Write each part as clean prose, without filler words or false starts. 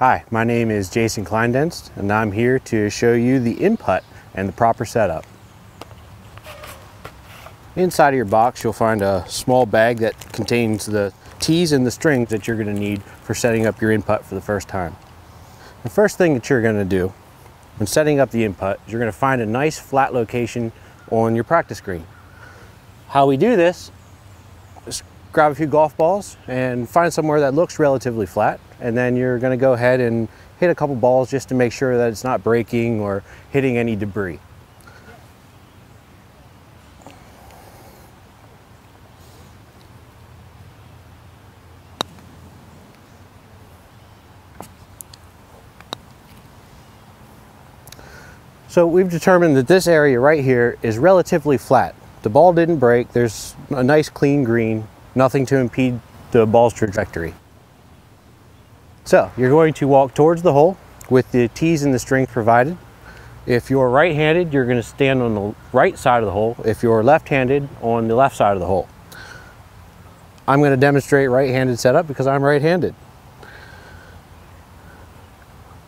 Hi, my name is Jason Kleindenst, and I'm here to show you the input and the proper setup. Inside of your box, you'll find a small bag that contains the tees and the strings that you're going to need for setting up your input for the first time. The first thing that you're going to do when setting up the input is you're going to find a nice flat location on your practice green. How we do this is grab a few golf balls and find somewhere that looks relatively flat, and then you're going to go ahead and hit a couple balls just to make sure that it's not breaking or hitting any debris. So we've determined that this area right here is relatively flat. The ball didn't break, there's a nice clean green, nothing to impede the ball's trajectory. So you're going to walk towards the hole with the tees and the strings provided. If you're right-handed, you're going to stand on the right side of the hole. If you're left-handed, on the left side of the hole. I'm going to demonstrate right-handed setup because I'm right-handed.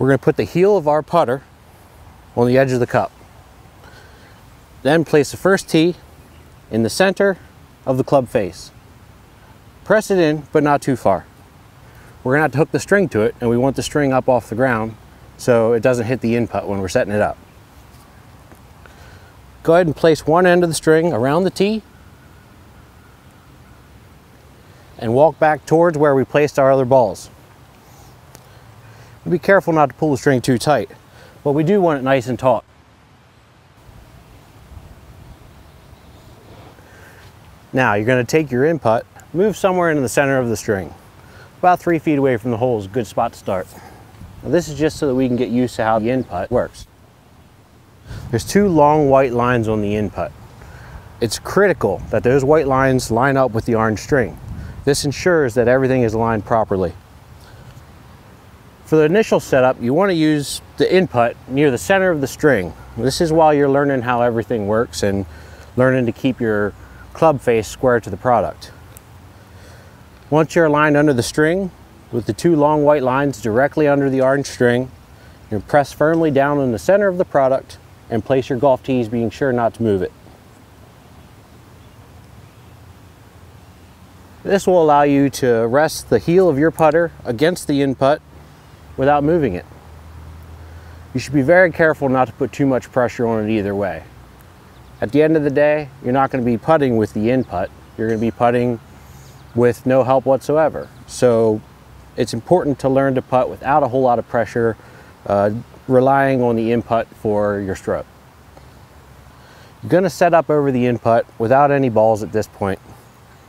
We're going to put the heel of our putter on the edge of the cup. Then place the first tee in the center of the club face. Press it in, but not too far. We're gonna have to hook the string to it, and we want the string up off the ground so it doesn't hit the input when we're setting it up. Go ahead and place one end of the string around the tee and walk back towards where we placed our other balls. Be careful not to pull the string too tight, but we do want it nice and taut. Now you're going to take your input, move somewhere into the center of the string. About 3 feet away from the hole is a good spot to start. Now this is just so that we can get used to how the input works. There's 2 long white lines on the input. It's critical that those white lines line up with the orange string. This ensures that everything is aligned properly. For the initial setup, you want to use the input near the center of the string. This is while you're learning how everything works and learning to keep your club face square to the product. Once you're aligned under the string with the 2 long white lines directly under the orange string, you press firmly down in the center of the product and place your golf tees, being sure not to move it. This will allow you to rest the heel of your putter against the input without moving it. You should be very careful not to put too much pressure on it either way. At the end of the day, you're not going to be putting with the input, you're going to be putting with no help whatsoever. So it's important to learn to putt without a whole lot of pressure, relying on the input for your stroke. You're going to set up over the input without any balls at this point.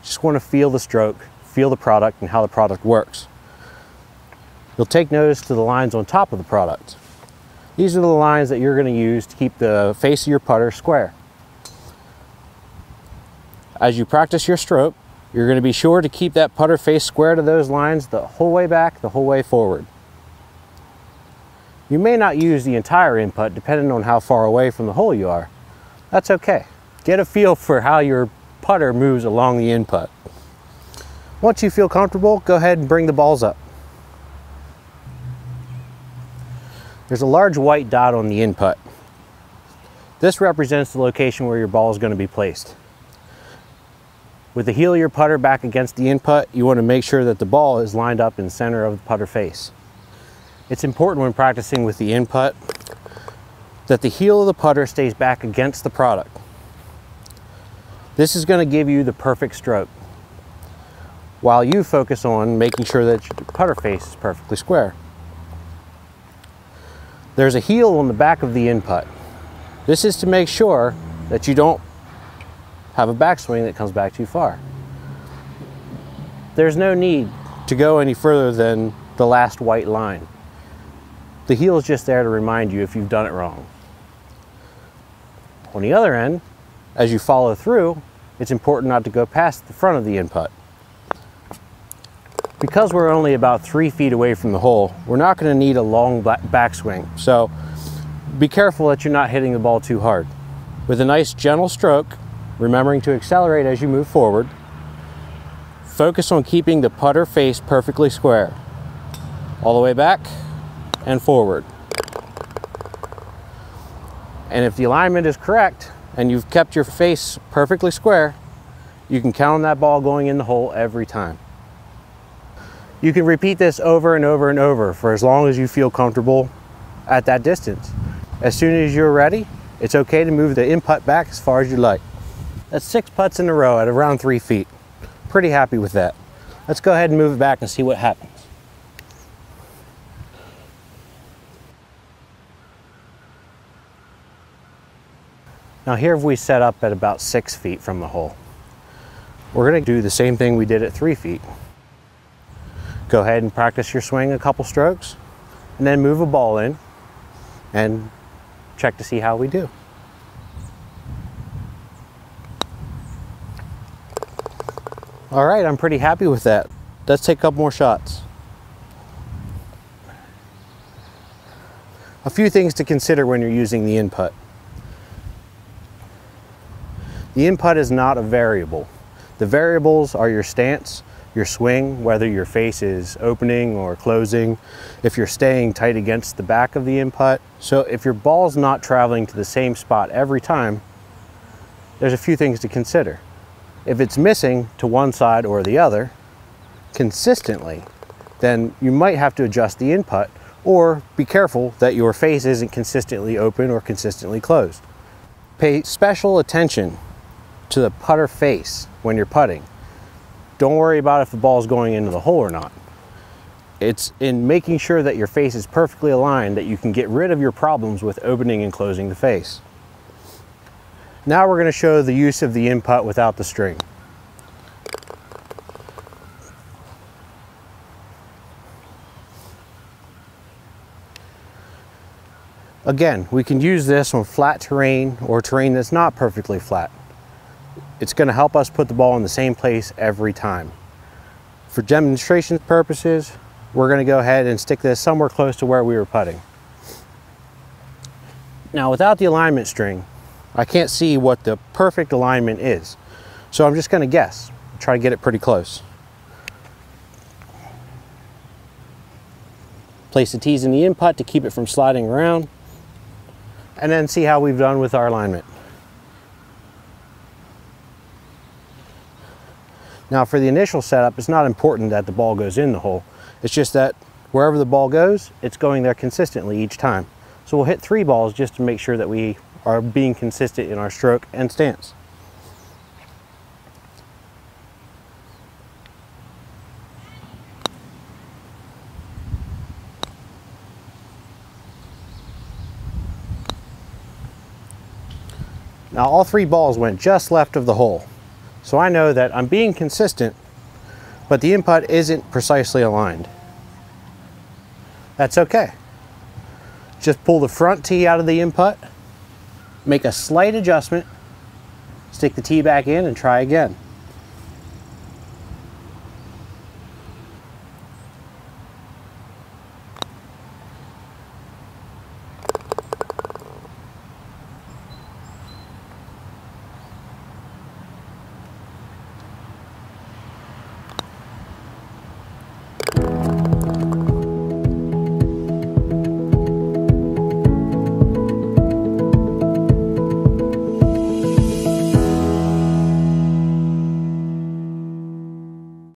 Just want to feel the stroke, feel the product, and how the product works. You'll take notice to the lines on top of the product. These are the lines that you're going to use to keep the face of your putter square. As you practice your stroke, you're going to be sure to keep that putter face square to those lines the whole way back, the whole way forward. You may not use the entire input depending on how far away from the hole you are. That's okay. Get a feel for how your putter moves along the input. Once you feel comfortable, go ahead and bring the balls up. There's a large white dot on the input. This represents the location where your ball is going to be placed. With the heel of your putter back against the input, you want to make sure that the ball is lined up in the center of the putter face. It's important when practicing with the input that the heel of the putter stays back against the product. This is going to give you the perfect stroke, while you focus on making sure that your putter face is perfectly square. There's a heel on the back of the input. This is to make sure that you don't have a backswing that comes back too far. There's no need to go any further than the last white line. The heel is just there to remind you if you've done it wrong. On the other end, as you follow through, it's important not to go past the front of the input. Because we're only about 3 feet away from the hole, we're not going to need a long backswing. So be careful that you're not hitting the ball too hard. With a nice gentle stroke, remembering to accelerate as you move forward, focus on keeping the putter face perfectly square. All the way back, and forward. And if the alignment is correct and you've kept your face perfectly square, you can count on that ball going in the hole every time. You can repeat this over and over and over for as long as you feel comfortable at that distance. As soon as you're ready, it's okay to move the in-putt back as far as you like. That's 6 putts in a row at around 3 feet. Pretty happy with that. Let's go ahead and move it back and see what happens. Now here we set up at about 6 feet from the hole. We're going to do the same thing we did at 3 feet. Go ahead and practice your swing a couple strokes, and then move a ball in and check to see how we do. All right, I'm pretty happy with that. Let's take a couple more shots. A few things to consider when you're using the in-putt. The in-putt is not a variable. The variables are your stance, your swing, whether your face is opening or closing, if you're staying tight against the back of the in-putt. So if your ball's not traveling to the same spot every time, there's a few things to consider. If it's missing to one side or the other consistently, then you might have to adjust the in-putt, or be careful that your face isn't consistently open or consistently closed. Pay special attention to the putter face when you're putting. Don't worry about if the ball is going into the hole or not. It's in making sure that your face is perfectly aligned that you can get rid of your problems with opening and closing the face. Now we're going to show the use of the in-putt without the string. Again, we can use this on flat terrain or terrain that's not perfectly flat. It's going to help us put the ball in the same place every time. For demonstration purposes, we're going to go ahead and stick this somewhere close to where we were putting. Now without the alignment string, I can't see what the perfect alignment is. So I'm just going to guess, try to get it pretty close. Place the tees in the in-putt to keep it from sliding around, and then see how we've done with our alignment. Now for the initial setup, it's not important that the ball goes in the hole. It's just that wherever the ball goes, it's going there consistently each time. So we'll hit 3 balls just to make sure that we are being consistent in our stroke and stance. Now all 3 balls went just left of the hole. So I know that I'm being consistent, but the in-putt isn't precisely aligned. That's okay. Just pull the front tee out of the in-putt, make a slight adjustment, stick the tee back in and try again.